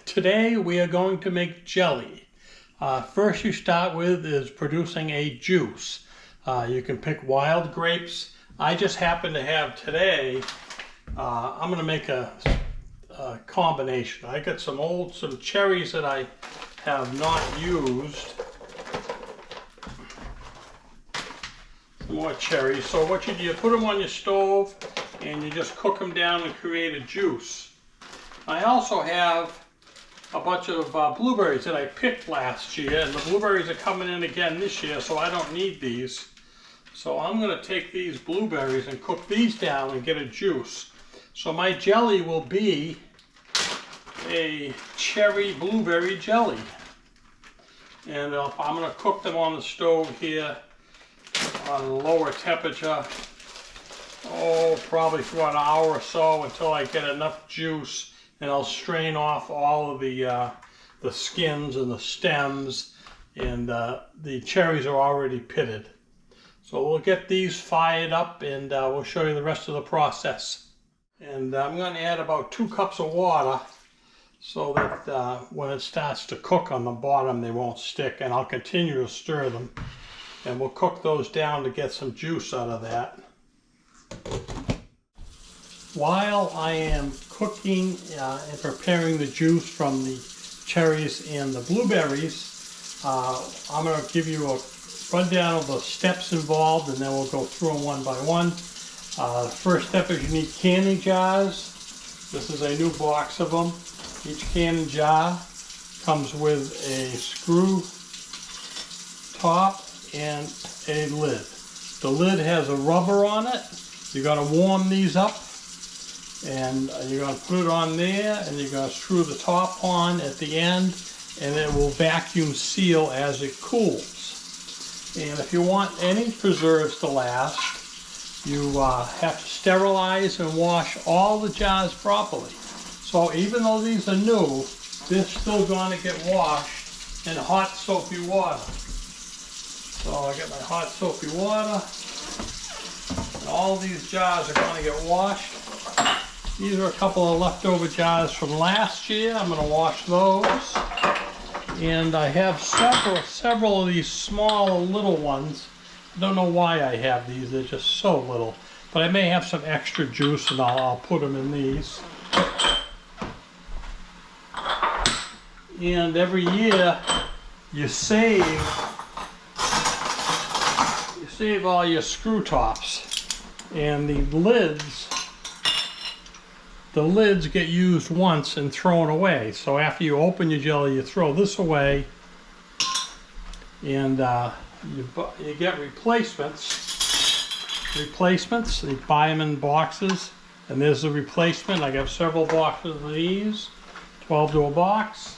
Today we are going to make jelly. First you start with is producing a juice. You can pick wild grapes. I just happen to have today, I'm going to make a combination. I got some cherries that I have not used. Some more cherries. So what you do, you put them on your stove and you just cook them down and create a juice. I also have a bunch of blueberries that I picked last year, and the blueberries are coming in again this year, so I don't need these. So I'm going to take these blueberries and cook these down and get a juice. So my jelly will be a cherry blueberry jelly. And I'm going to cook them on the stove here on a lower temperature. Probably for an hour or so until I get enough juice. And I'll strain off all of the skins and the stems, and the cherries are already pitted. So we'll get these fired up and we'll show you the rest of the process. And I'm going to add about 2 cups of water so that when it starts to cook on the bottom they won't stick, and I'll continue to stir them. And we'll cook those down to get some juice out of that. While I am cooking and preparing the juice from the cherries and the blueberries, I'm going to give you a rundown of the steps involved, and then we'll go through them one by one. The first step is you need canning jars. This is a new box of them. Each canning jar comes with a screw top and a lid. The lid has a rubber on it. You're going to warm these up. And you're going to put it on there, and you're going to screw the top on at the end, and it will vacuum seal as it cools. And if you want any preserves to last, you have to sterilize and wash all the jars properly. So even though these are new, they're still going to get washed in hot soapy water. So I get my hot soapy water, and all these jars are going to get washed. These are a couple of leftover jars from last year. I'm going to wash those. And I have several of these small little ones. I don't know why I have these. They're just so little. But I may have some extra juice, and I'll put them in these. And every year you save all your screw tops. And the lids get used once and thrown away. So after you open your jelly, you throw this away, and you get replacements. You buy them in boxes, and there's the replacement. I got several boxes of these, 12 to a box.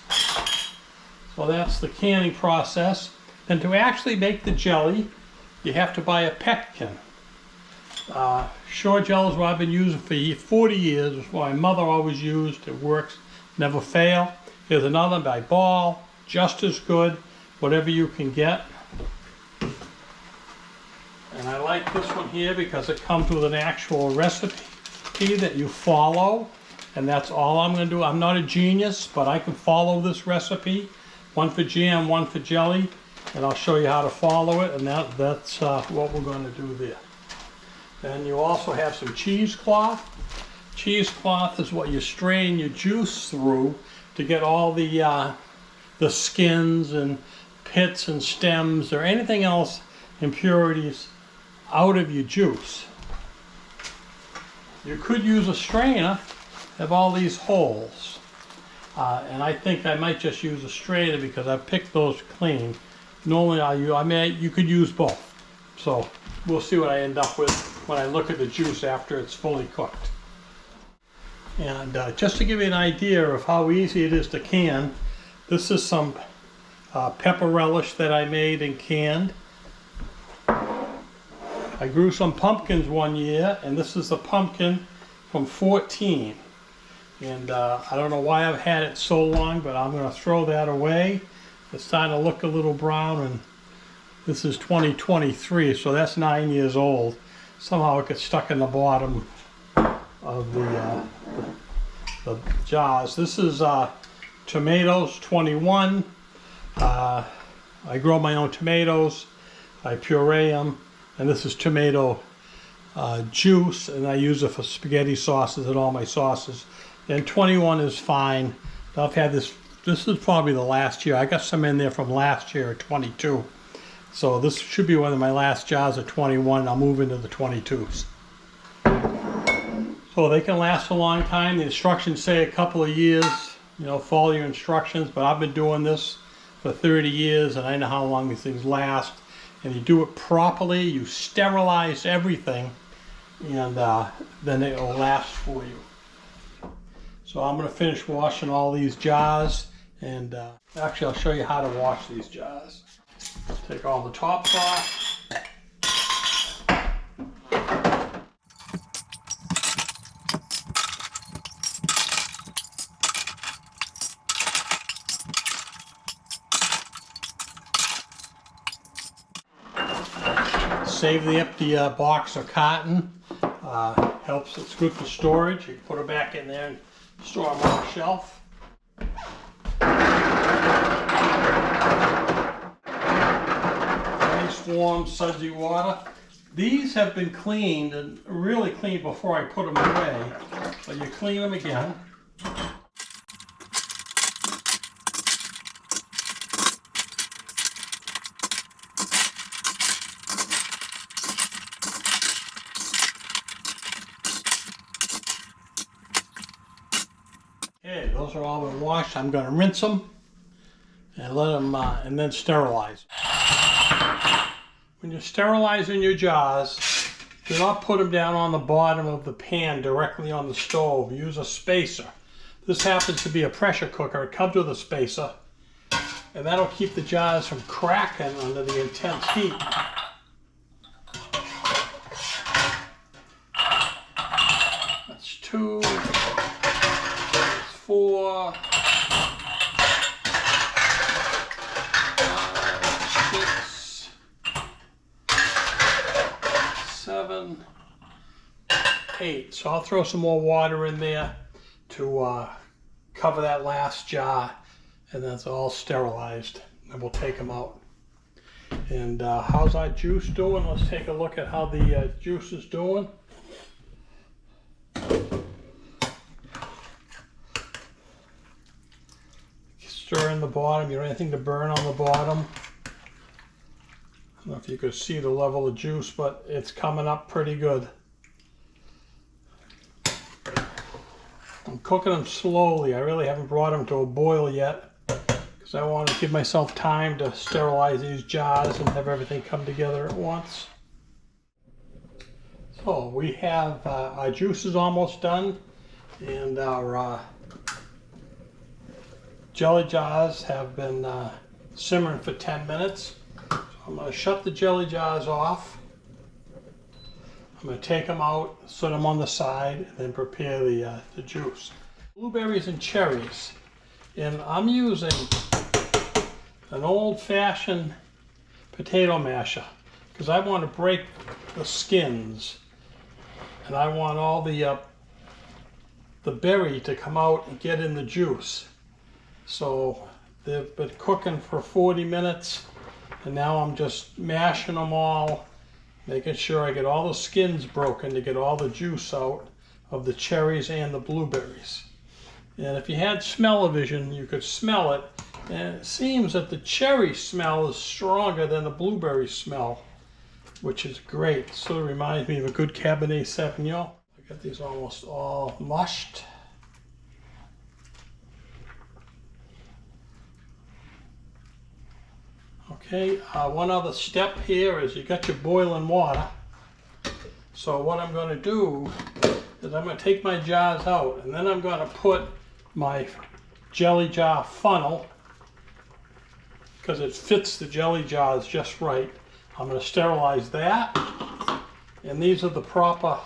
So that's the canning process. And to actually make the jelly, you have to buy a pectin. Shore-Gel is what I've been using for 40 years. It's what my mother always used. It works, never fail. Here's another by Ball, just as good, whatever you can get. And I like this one here because it comes with an actual recipe that you follow, and that's all I'm going to do. I'm not a genius, but I can follow this recipe. One for jam, one for jelly, and I'll show you how to follow it, and that's what we're going to do there. Then you also have some cheesecloth. Cheesecloth is what you strain your juice through to get all the skins and pits and stems or anything else, impurities, out of your juice. You could use a strainer, have all these holes. And I think I might just use a strainer because I picked those clean. Normally you could use both. So we'll see what I end up with when I look at the juice after it's fully cooked. And just to give you an idea of how easy it is to can, this is some pepper relish that I made and canned. I grew some pumpkins one year, and this is the pumpkin from 14. And I don't know why I've had it so long, but I'm going to throw that away. It's starting to look a little brown, and this is 2023, so that's 9 years old. Somehow it gets stuck in the bottom of the jars. This is Tomatoes, 21. I grow my own tomatoes. I puree them, and this is tomato juice, and I use it for spaghetti sauces and all my sauces. And 21 is fine. I've had this is probably the last year. I got some in there from last year at 22. So this should be one of my last jars of 21. I'll move into the 22s. So they can last a long time. The instructions say a couple of years. You know, follow your instructions, but I've been doing this for 30 years and I know how long these things last. And you do it properly, you sterilize everything, and then it will last for you. So I'm going to finish washing all these jars, and actually I'll show you how to wash these jars. Take all the tops off. Save the empty box of cotton. Helps, it's good for storage. You can put it back in there and store them on a shelf. Nice warm sudsy water. These have been cleaned, and really cleaned before I put them away, but you clean them again. Okay, those are all been washed. I'm going to rinse them and let them, and then sterilize. When you're sterilizing your jars, do not put them down on the bottom of the pan directly on the stove. Use a spacer. This happens to be a pressure cooker. It comes with a spacer, and that'll keep the jars from cracking under the intense heat. That's 2. 4, 5, 6, 7, 8. So I'll throw some more water in there to cover that last jar, and that's all sterilized. And we'll take them out. And how's our juice doing? Let's take a look at how the juice is doing. Stir in the bottom. You don't have anything to burn on the bottom. I don't know if you could see the level of juice, but it's coming up pretty good. I'm cooking them slowly. I really haven't brought them to a boil yet because I want to give myself time to sterilize these jars and have everything come together at once. So we have our juice is almost done, and our jelly jars have been simmering for 10 minutes. So I'm going to shut the jelly jars off. I'm going to take them out, set them on the side, and then prepare the juice. Blueberries and cherries. And I'm using an old-fashioned potato masher because I want to break the skins. And I want all the berry to come out and get in the juice. So they've been cooking for 40 minutes, and now I'm just mashing them all, making sure I get all the skins broken to get all the juice out of the cherries and the blueberries. And if you had smell-o-vision, you could smell it, and it seems that the cherry smell is stronger than the blueberry smell, which is great. Sort of reminds me of a good Cabernet Sauvignon. I got these almost all mushed. Okay, one other step here is you got your boiling water. So what I'm going to do is I'm going to take my jars out, and then I'm going to put my jelly jar funnel, because it fits the jelly jars just right. I'm going to sterilize that, and these are the proper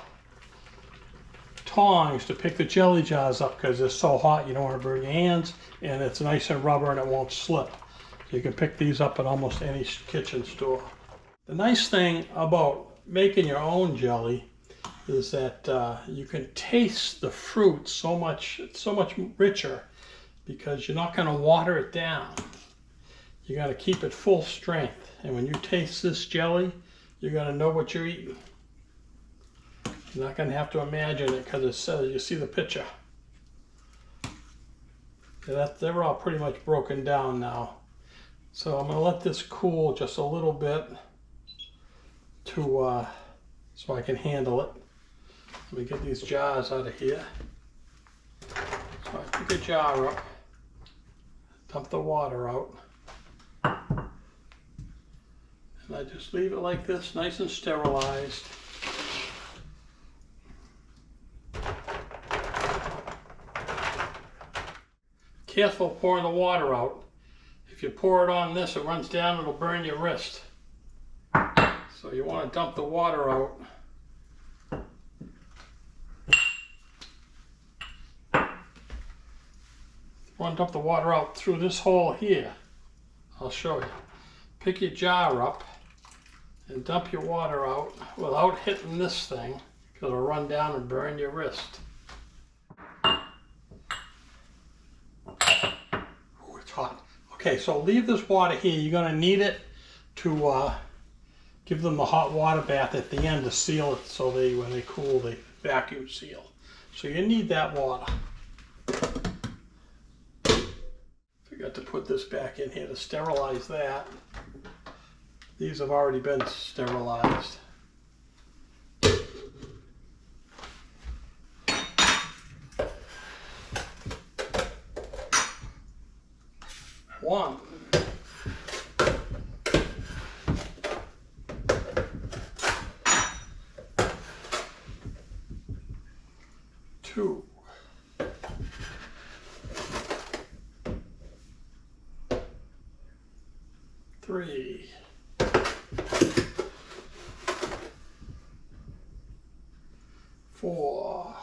tongs to pick the jelly jars up because they're so hot you don't want to burn your hands, and it's nice and rubber and it won't slip. So you can pick these up at almost any kitchen store. The nice thing about making your own jelly is that you can taste the fruit so much richer because you're not going to water it down. You got to keep it full strength. And when you taste this jelly, you're going to know what you're eating. You're not going to have to imagine it because it says, you see the picture. They're all pretty much broken down now. So I'm going to let this cool just a little bit so I can handle it. Let me get these jars out of here. So I pick a jar up, dump the water out, and I just leave it like this, nice and sterilized. Careful pouring the water out. If you pour it on this, it runs down, it'll burn your wrist. So you want to dump the water out. You want to dump the water out through this hole here. I'll show you. Pick your jar up and dump your water out without hitting this thing, because it'll run down and burn your wrist. Ooh, it's hot. Okay, so leave this water here. You're going to need it to give them the hot water bath at the end to seal it, so when they cool, they vacuum seal. So you need that water. Forgot to put this back in here to sterilize that. These have already been sterilized. One. Two. Three. Four.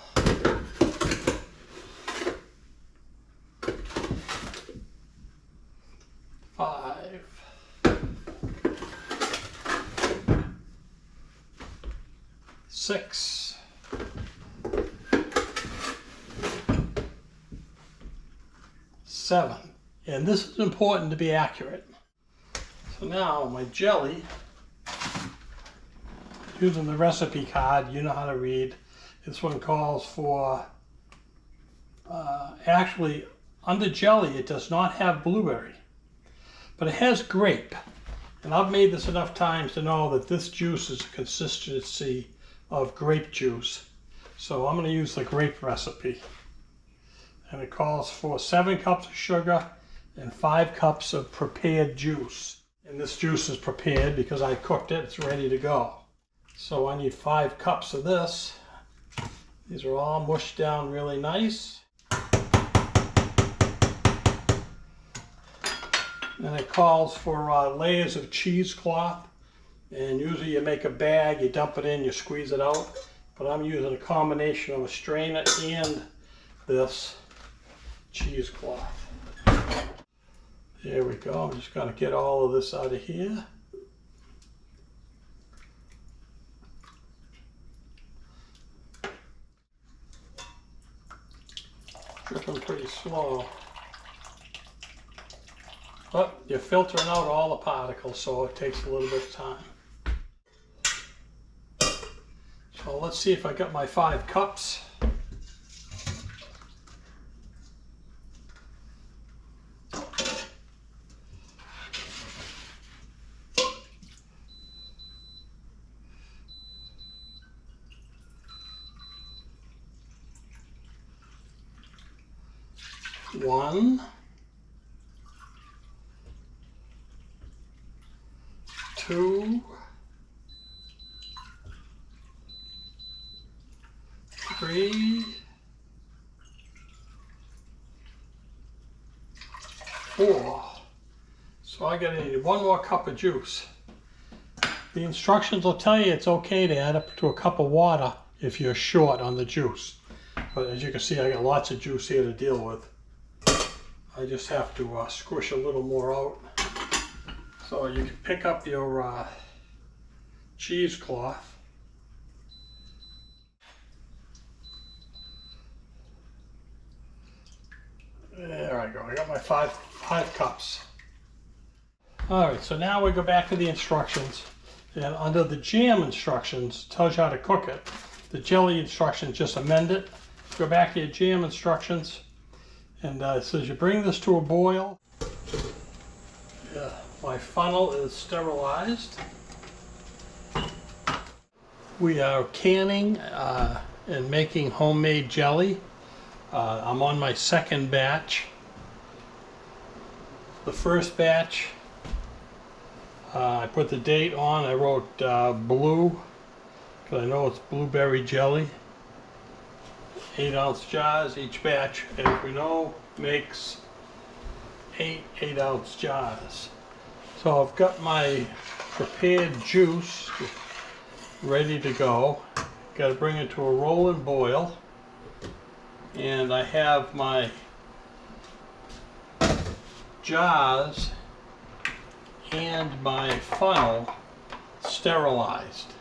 Five. Six. Seven. And this is important to be accurate. So now my jelly, using the recipe card, you know how to read. This one calls for, actually under jelly it does not have blueberry, but it has grape. And I've made this enough times to know that this juice is a consistency of grape juice. So I'm going to use the grape recipe. And it calls for 7 cups of sugar and 5 cups of prepared juice. And this juice is prepared because I cooked it, it's ready to go. So I need 5 cups of this. These are all mushed down really nice. And it calls for layers of cheesecloth. And usually you make a bag, you dump it in, you squeeze it out. But I'm using a combination of a strainer and this cheesecloth. There we go. I'm just going to get all of this out of here. Dripping pretty slow. But you're filtering out all the particles, so it takes a little bit of time. So let's see if I got my 5 cups. One, 2, 3, 4. So I gotta need 1 more cup of juice. The instructions will tell you it's okay to add up to a cup of water if you're short on the juice. But as you can see, I got lots of juice here to deal with. I just have to squish a little more out. So you can pick up your cheesecloth. There I go. I got my five cups. All right, so now we go back to the instructions. And under the jam instructions, it tells you how to cook it. The jelly instructions, just amend it. Go back to your jam instructions. And it says you bring this to a boil. My funnel is sterilized. We are canning and making homemade jelly. I'm on my second batch. The first batch, I put the date on. I wrote blue, because I know it's blueberry jelly. 8-ounce jars. Each batch, as we know, makes 8-ounce jars. So I've got my prepared juice ready to go. Got to bring it to a rolling boil. And I have my jars and my funnel sterilized.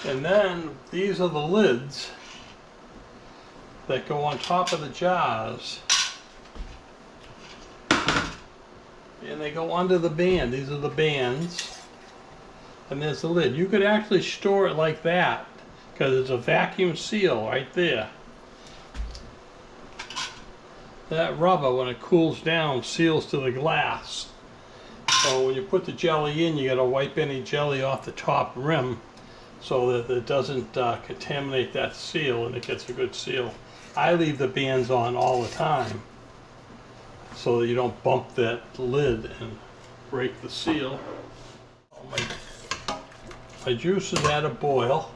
And then these are the lids that go on top of the jars. And they go under the band. These are the bands. And there's the lid. You could actually store it like that because it's a vacuum seal right there. That rubber, when it cools down, seals to the glass. So when you put the jelly in, you got to wipe any jelly off the top rim so that it doesn't contaminate that seal and it gets a good seal. I leave the bands on all the time so that you don't bump that lid and break the seal. My juice is at a boil.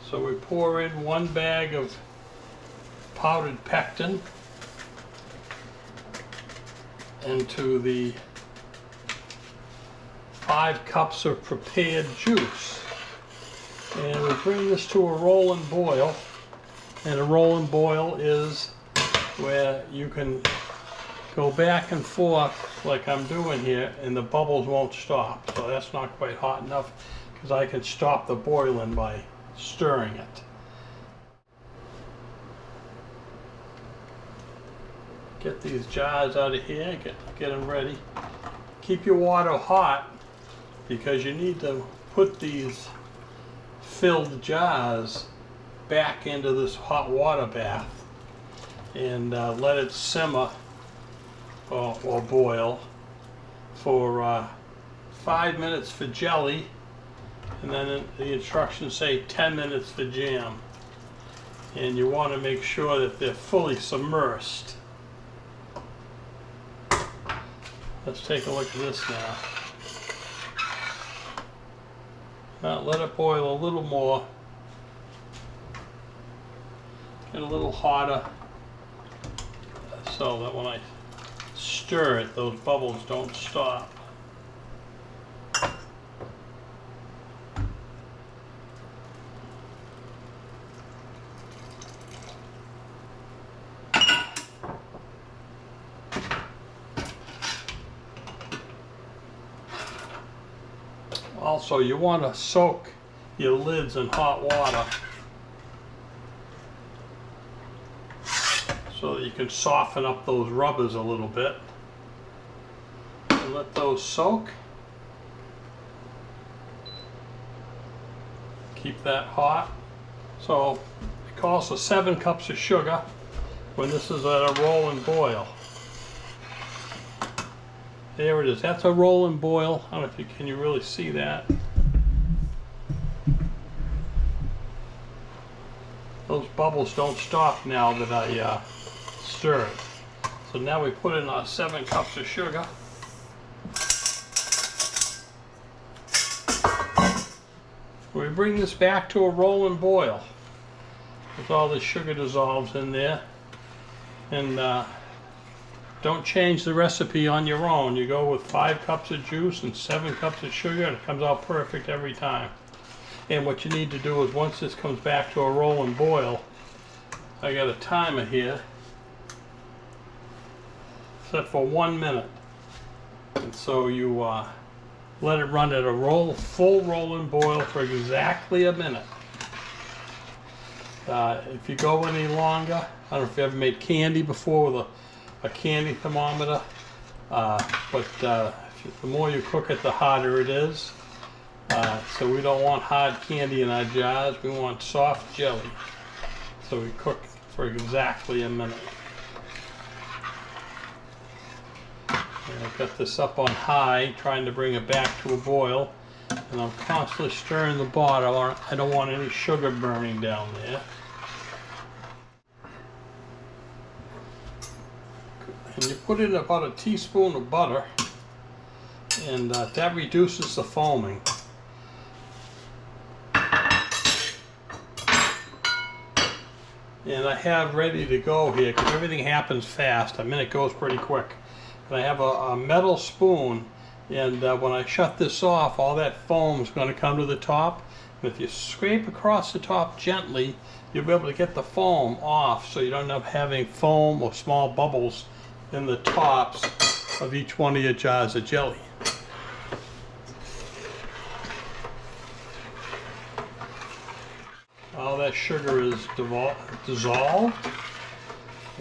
So we pour in 1 bag of powdered pectin into the 5 cups of prepared juice. And we bring this to a rolling boil. And a rolling boil is where you can go back and forth like I'm doing here and the bubbles won't stop. So that's not quite hot enough because I can stop the boiling by stirring it. Get these jars out of here, get them ready. Keep your water hot because you need to put these filled jars back into this hot water bath and let it simmer or boil for 5 minutes for jelly, and then the instructions say 10 minutes for jam. And you want to make sure that they're fully submersed. Let's take a look at this now. Now let it boil a little more. Get a little hotter so that when I stir it, those bubbles don't stop. Also, you want to soak your lids in hot water so that you can soften up those rubbers a little bit. And let those soak. Keep that hot. So it calls for 7 cups of sugar when this is at a rolling boil. There it is. That's a rolling boil. I don't know if you can really see that. Those bubbles don't stop now that I stir it. So now we put in our 7 cups of sugar. We bring this back to a rolling boil with all the sugar dissolves in there. And don't change the recipe on your own. You go with 5 cups of juice and 7 cups of sugar and it comes out perfect every time. And what you need to do is once this comes back to a rolling boil, I got a timer here set for 1 minute. And so you let it run at a full rolling boil for exactly a minute. If you go any longer, I don't know if you ever made candy before with a candy thermometer, but the more you cook it, the harder it is. So we don't want hard candy in our jars, we want soft jelly. So we cook for exactly a minute. And I've got this up on high, trying to bring it back to a boil. And I'm constantly stirring the bottom. I don't want any sugar burning down there. And you put in about a teaspoon of butter, and that reduces the foaming. And I have ready to go here, because everything happens fast. I mean, it goes pretty quick. And I have a metal spoon, and when I shut this off, all that foam is going to come to the top. And if you scrape across the top gently, you'll be able to get the foam off, so you don't end up having foam or small bubbles in the tops of each one of your jars of jelly. All that sugar is dissolved,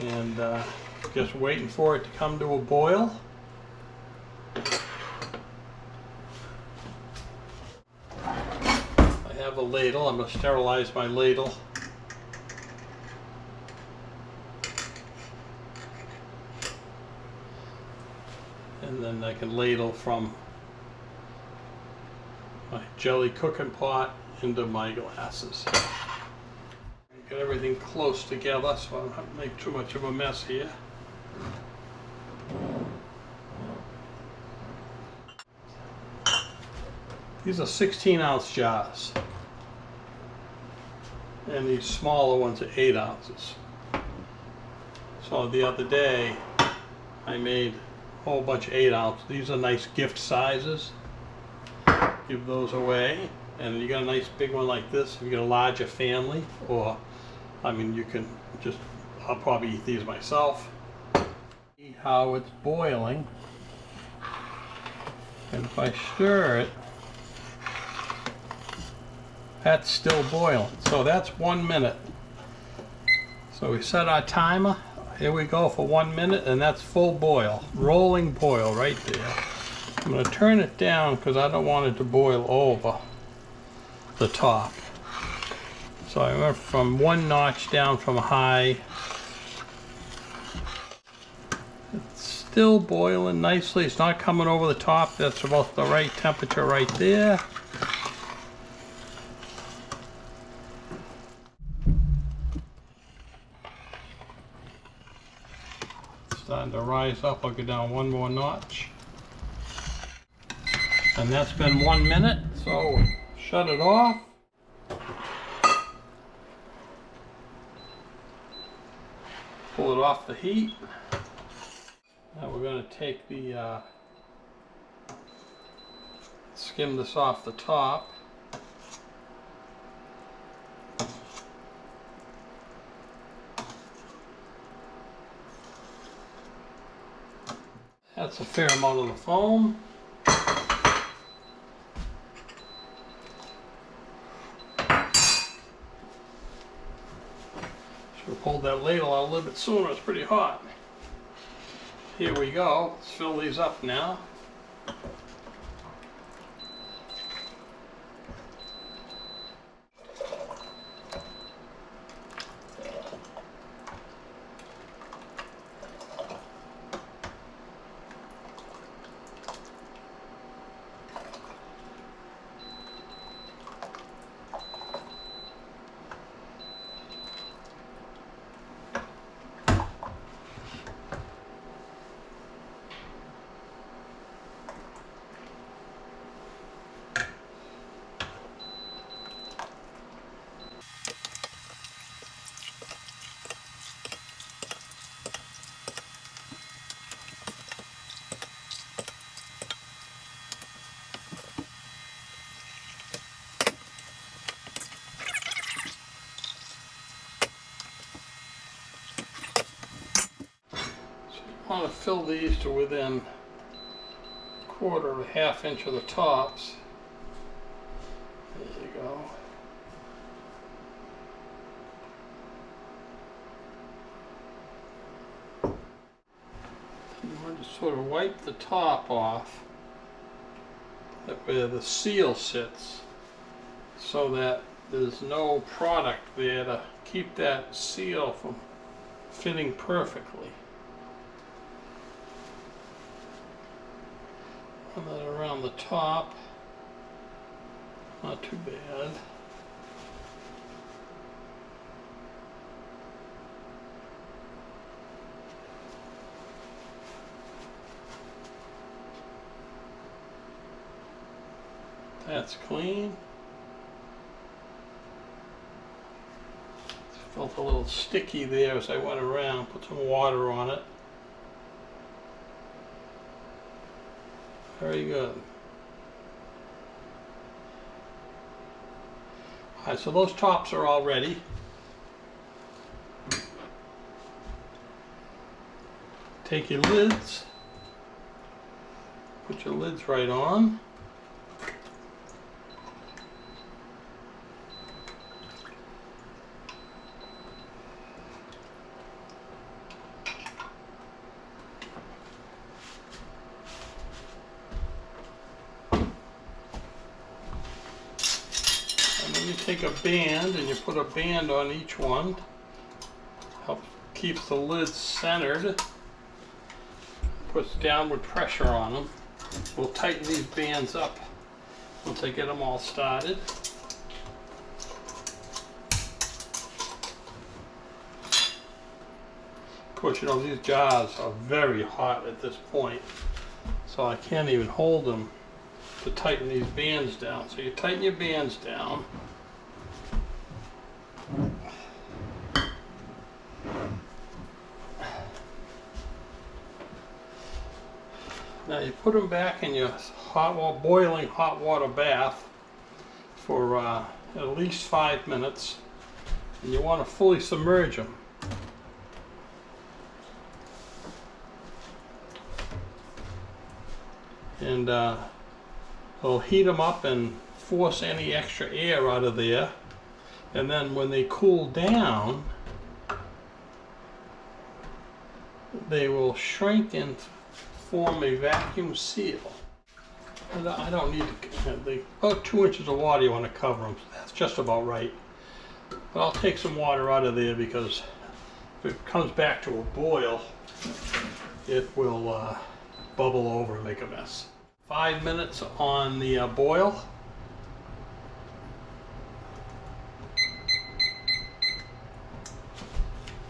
and just waiting for it to come to a boil. I have a ladle. I'm going to sterilize my ladle. And then I can ladle from my jelly cooking pot into my glasses. Get everything close together so I don't have to make too much of a mess here. These are 16-ounce jars, and these smaller ones are 8 ounces. So the other day I made a whole bunch of 8 ounce. These are nice gift sizes. Give those away. And you got a nice big one like this if you got a larger family, or I mean, you can just, I'll probably eat these myself. See how it's boiling, and if I stir it, that's still boiling. So that's 1 minute. So we set our timer. Here we go for 1 minute, and that's full boil, rolling boil right there. I'm going to turn it down because I don't want it to boil over the top. So I went from 1 notch down from high. It's still boiling nicely. It's not coming over the top. That's about the right temperature right there. Starting to rise up. I'll go down 1 more notch. And that's been 1 minute, so shut it off. Pull it off the heat. Now we're going to take the, skim this off the top. That's a fair amount of the foam. Pulled that ladle out a little bit sooner. It's pretty hot. Here we go. Let's fill these up now. I want to fill these to within a quarter or a half inch of the tops. There you go. I'm going to sort of wipe the top off where the seal sits, so that there's no product there to keep that seal from fitting perfectly. And then around the top, not too bad. That's clean. Felt a little sticky there as I went around, put some water on it. Very good. Alright, so those tops are all ready. Take your lids, put your lids right on. You take a band and you put a band on each one. Helps keep the lids centered. Puts downward pressure on them. We'll tighten these bands up once I get them all started. Of course, you know, these jars are very hot at this point, so I can't even hold them to tighten these bands down. So you tighten your bands down. Now you put them back in your boiling hot water bath for at least 5 minutes, and you want to fully submerge them. And it'll heat them up and force any extra air out of there, and then when they cool down, they will shrink and form a vacuum seal. I don't need to, about 2 inches of water you want to cover them. That's just about right. But I'll take some water out of there, because if it comes back to a boil, it will bubble over and make a mess. 5 minutes on the boil.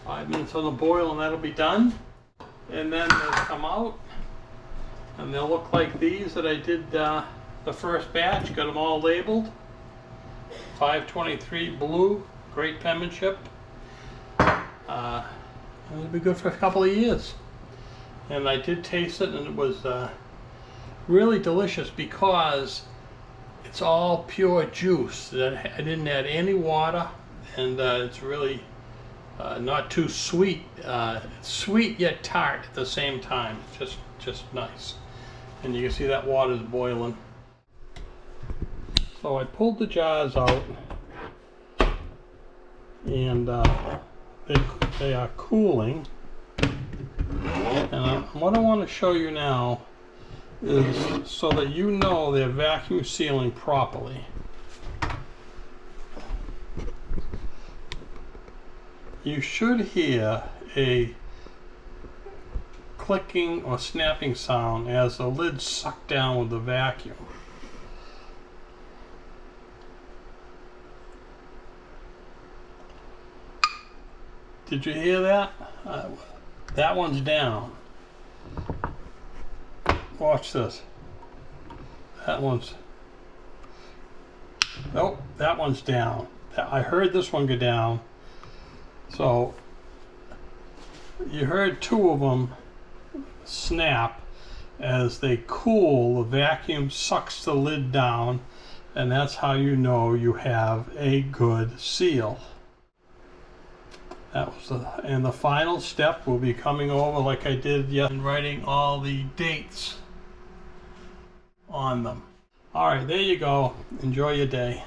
Five minutes on the boil, and that'll be done. And then they'll come out, and they'll look like these that I did the first batch. Got them all labeled. 523 blue, great penmanship. It'll be good for a couple of years. And I did taste it, and it was really delicious, because it's all pure juice. I didn't add any water, and it's really not too sweet. It's sweet yet tart at the same time. Just nice. And you can see that water's boiling. So I pulled the jars out, and they are cooling. And what I want to show you now is so that you know they're vacuum sealing properly. You should hear a clicking or snapping sound as the lids suck down with the vacuum. Did you hear that? That one's down. Watch this. That one's... Nope, that one's down. I heard this one go down. So you heard 2 of them snap. As they cool, the vacuum sucks the lid down, and that's how you know you have a good seal. That was and the final step will be coming over like I did yesterday, and writing all the dates on them. All right, there you go. Enjoy your day.